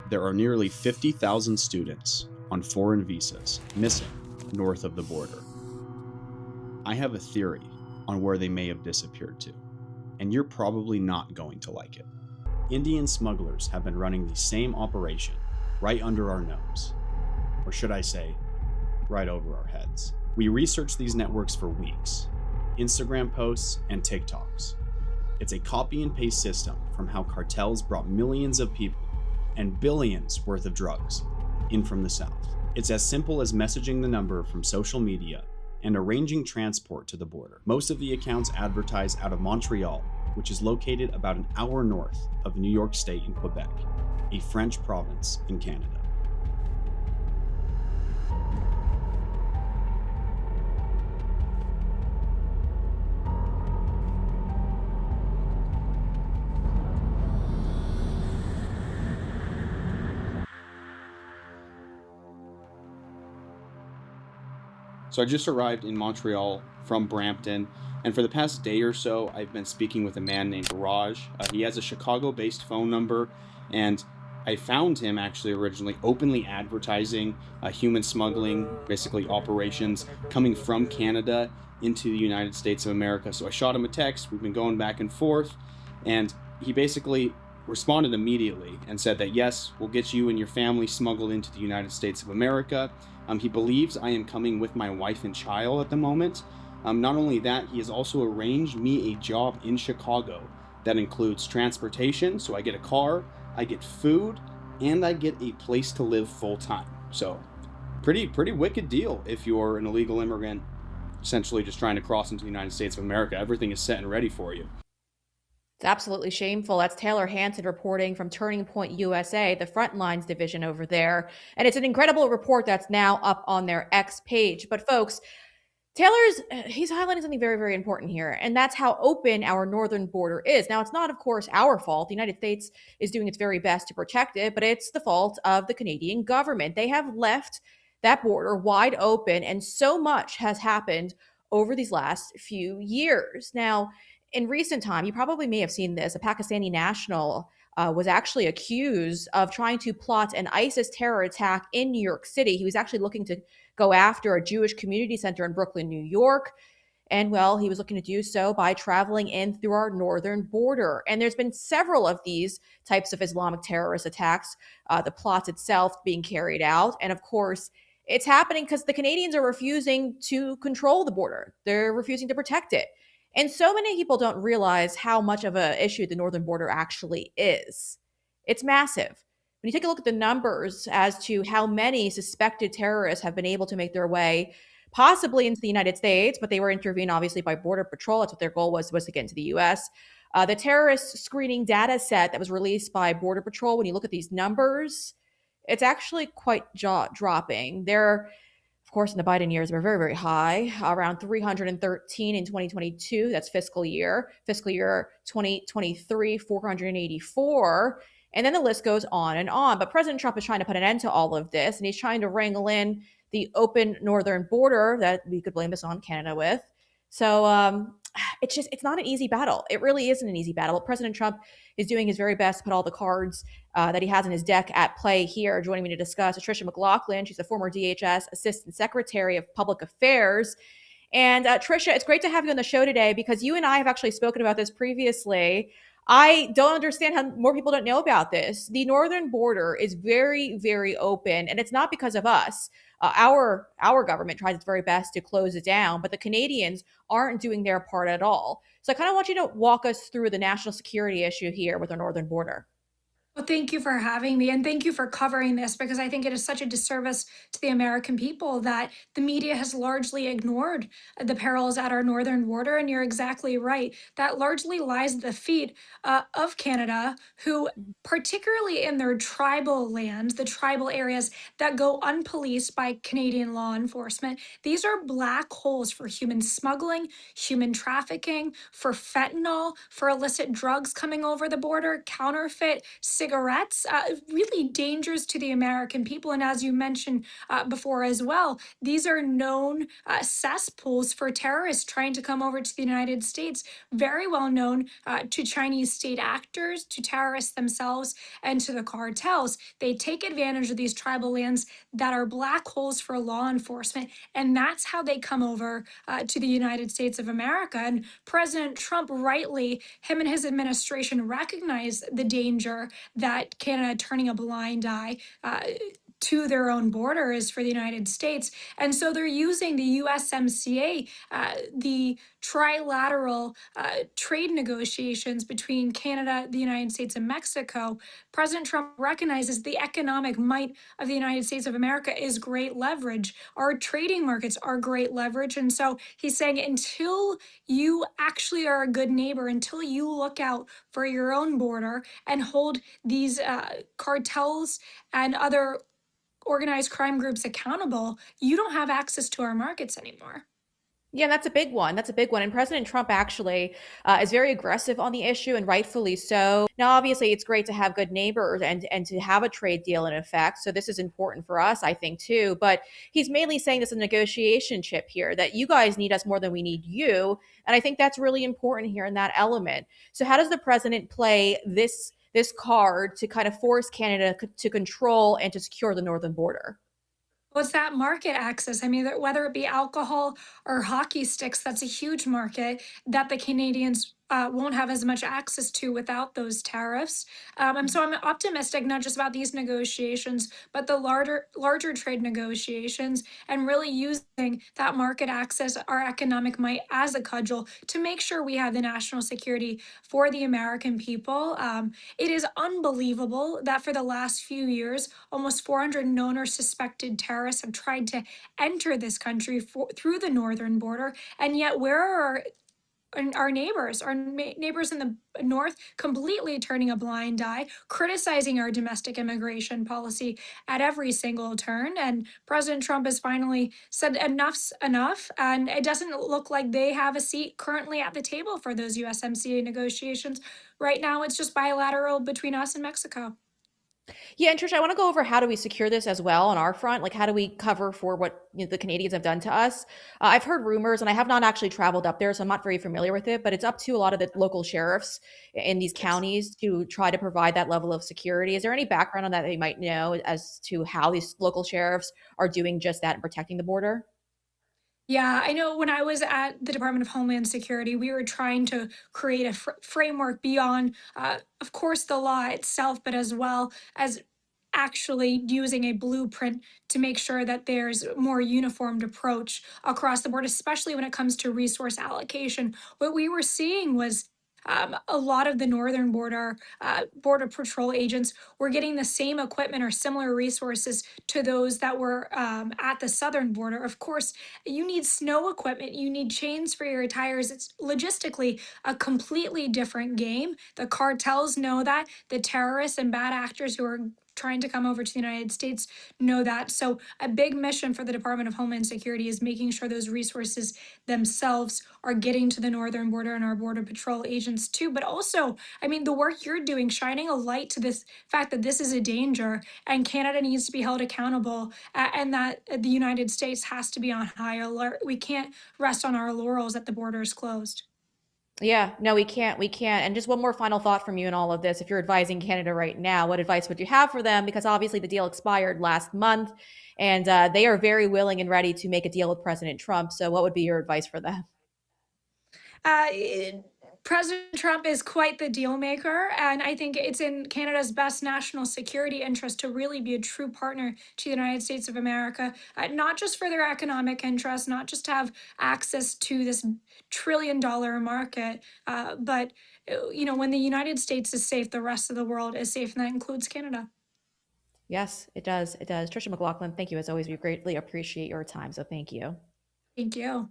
there are nearly 50,000 students on foreign visas missing north of the border. I have a theory on where they may have disappeared to, and you're probably not going to like it. Indian smugglers have been running the same operation right under our nose, or should I say, right over our heads. We researched these networks for weeks, Instagram posts and TikToks. It's a copy and paste system from how cartels brought millions of people and billions worth of drugs in from the south. It's as simple as messaging the number from social media and arranging transport to the border. Most of the accounts advertise out of Montreal, which is located about an hour north of New York State and Quebec, a French province in Canada. So I just arrived in Montreal from Brampton, and for the past day or so, I've been speaking with a man named Raj. He has a Chicago-based phone number, and I found him actually originally openly advertising human smuggling, basically operations coming from Canada into the United States of America. So I shot him a text, we've been going back and forth, and he basically responded immediately and said that yes, we'll get you and your family smuggled into the United States of America. He believes I am coming with my wife and child at the moment. Not only that, he has also arranged me a job in Chicago that includes transportation, so I get a car, I get food, and I get a place to live full time. So pretty wicked deal if you're an illegal immigrant, essentially just trying to cross into the United States of America. Everything is set and ready for you. It's absolutely shameful. That's Taylor Hansen reporting from Turning Point USA, the Frontlines division over there. And it's an incredible report that's now up on their X page. But folks, he's highlighting something very, very important here, and that's how open our northern border is. Now, it's not, of course, our fault. The United States is doing its very best to protect it, but it's the fault of the Canadian government. They have left that border wide open, and so much has happened over these last few years. Now, in recent time, you probably may have seen this. A Pakistani national was actually accused of trying to plot an ISIS terror attack in New York City. He was actually looking to go after a Jewish community center in Brooklyn, New York. And well, he was looking to do so by traveling in through our northern border. And there's been several of these types of Islamic terrorist attacks, the plots itself being carried out. And of course, it's happening because the Canadians are refusing to control the border. They're refusing to protect it. And so many people don't realize how much of an issue the northern border actually is. It's massive. When you take a look at the numbers as to how many suspected terrorists have been able to make their way possibly into the United States, but they were intervened obviously by Border Patrol. That's what their goal was to get into the U.S. The terrorist screening data set that was released by Border Patrol, when you look at these numbers, it's actually quite jaw-dropping. They're, of course, in the Biden years, were very, very high, around 313 in 2022. That's fiscal year. Fiscal year 2023, 484. And then the list goes on and on. But President Trump is trying to put an end to all of this, and he's trying to wrangle in the open northern border that we could blame this on Canada with. So it's not an easy battle. It really isn't an easy battle. President Trump is doing his very best to put all the cards that he has in his deck at play here. Joining me to discuss is Tricia McLaughlin. She's a former DHS Assistant Secretary of Public Affairs. And Tricia, it's great to have you on the show today because you and I have actually spoken about this previously. I don't understand how more people don't know about this. The northern border is very, very open, and it's not because of us. Our government tries its very best to close it down, but the Canadians aren't doing their part at all. So I kind of want you to walk us through the national security issue here with our northern border. Well, thank you for having me and thank you for covering this because I think it is such a disservice to the American people that the media has largely ignored the perils at our northern border. And you're exactly right. That largely lies at the feet of Canada, who, particularly in their tribal lands, the tribal areas that go unpoliced by Canadian law enforcement, these are black holes for human smuggling, human trafficking, for fentanyl, for illicit drugs coming over the border, counterfeit cigarettes, really dangerous to the American people. And as you mentioned before as well, these are known cesspools for terrorists trying to come over to the United States, very well known to Chinese state actors, to terrorists themselves, and to the cartels. They take advantage of these tribal lands that are black holes for law enforcement, and that's how they come over to the United States of America. And President Trump, rightly, him and his administration recognize the danger that Canada turning a blind eye to their own borders for the United States. And so they're using the USMCA, the trilateral trade negotiations between Canada, the United States, and Mexico. President Trump recognizes the economic might of the United States of America is great leverage. Our trading markets are great leverage. And so he's saying until you actually are a good neighbor, until you look out for your own border and hold these cartels and other organized crime groups accountable, you don't have access to our markets anymore. Yeah, that's a big one. That's a big one. And President Trump actually is very aggressive on the issue, and rightfully so. Now, obviously, it's great to have good neighbors and to have a trade deal in effect. So this is important for us, I think, too. But he's mainly saying this is a negotiation chip here, that you guys need us more than we need you. And I think that's really important here in that element. So how does the president play this card to kind of force Canada to control and to secure the northern border? Well, it's that market access. I mean, whether it be alcohol or hockey sticks, that's a huge market that the Canadians won't have as much access to without those tariffs. And so I'm optimistic not just about these negotiations, but the larger trade negotiations, and really using that market access, our economic might as a cudgel to make sure we have the national security for the American people. It is unbelievable that for the last few years, almost 400 known or suspected terrorists have tried to enter this country through the northern border. And yet, where are our neighbors, neighbors in the north, completely turning a blind eye, criticizing our domestic immigration policy at every single turn? And President Trump has finally said enough's enough. And it doesn't look like they have a seat currently at the table for those USMCA negotiations. Right now, it's just bilateral between us and Mexico. Yeah, and Trish, I want to go over how do we secure this as well on our front. Like, how do we cover for what the Canadians have done to us? I've heard rumors, and I have not actually traveled up there, so I'm not very familiar with it. But it's up to a lot of the local sheriffs in these Yes. counties to try to provide that level of security. Is there any background on that they might know as to how these local sheriffs are doing just that and protecting the border? Yeah, I know when I was at the Department of Homeland Security, we were trying to create a framework beyond, of course, the law itself, but as well as actually using a blueprint to make sure that there's a more uniformed approach across the board, especially when it comes to resource allocation. What we were seeing was a lot of the northern border patrol agents were getting the same equipment or similar resources to those that were at the southern border. Of course, you need snow equipment, you need chains for your tires. It's logistically a completely different game. The cartels know that, the terrorists and bad actors who are trying to come over to the United States know that. So, a big mission for the Department of Homeland Security is making sure those resources themselves are getting to the northern border and our border patrol agents too. But also, I mean, the work you're doing, shining a light to this fact that this is a danger and Canada needs to be held accountable, and that the United States has to be on high alert. We can't rest on our laurels that the border is closed. Yeah, no, we can't. We can't. And just one more final thought from you in all of this. If you're advising Canada right now, what advice would you have for them? Because obviously the deal expired last month, and they are very willing and ready to make a deal with President Trump. So, what would be your advice for them? Uh, it- President Trump is quite the deal maker, and I think it's in Canada's best national security interest to really be a true partner to the United States of America, not just for their economic interests, not just to have access to this trillion-dollar market, but when the United States is safe, the rest of the world is safe, and that includes Canada. Yes, it does. It does. Tricia McLaughlin, thank you as always. We greatly appreciate your time. So, thank you. Thank you.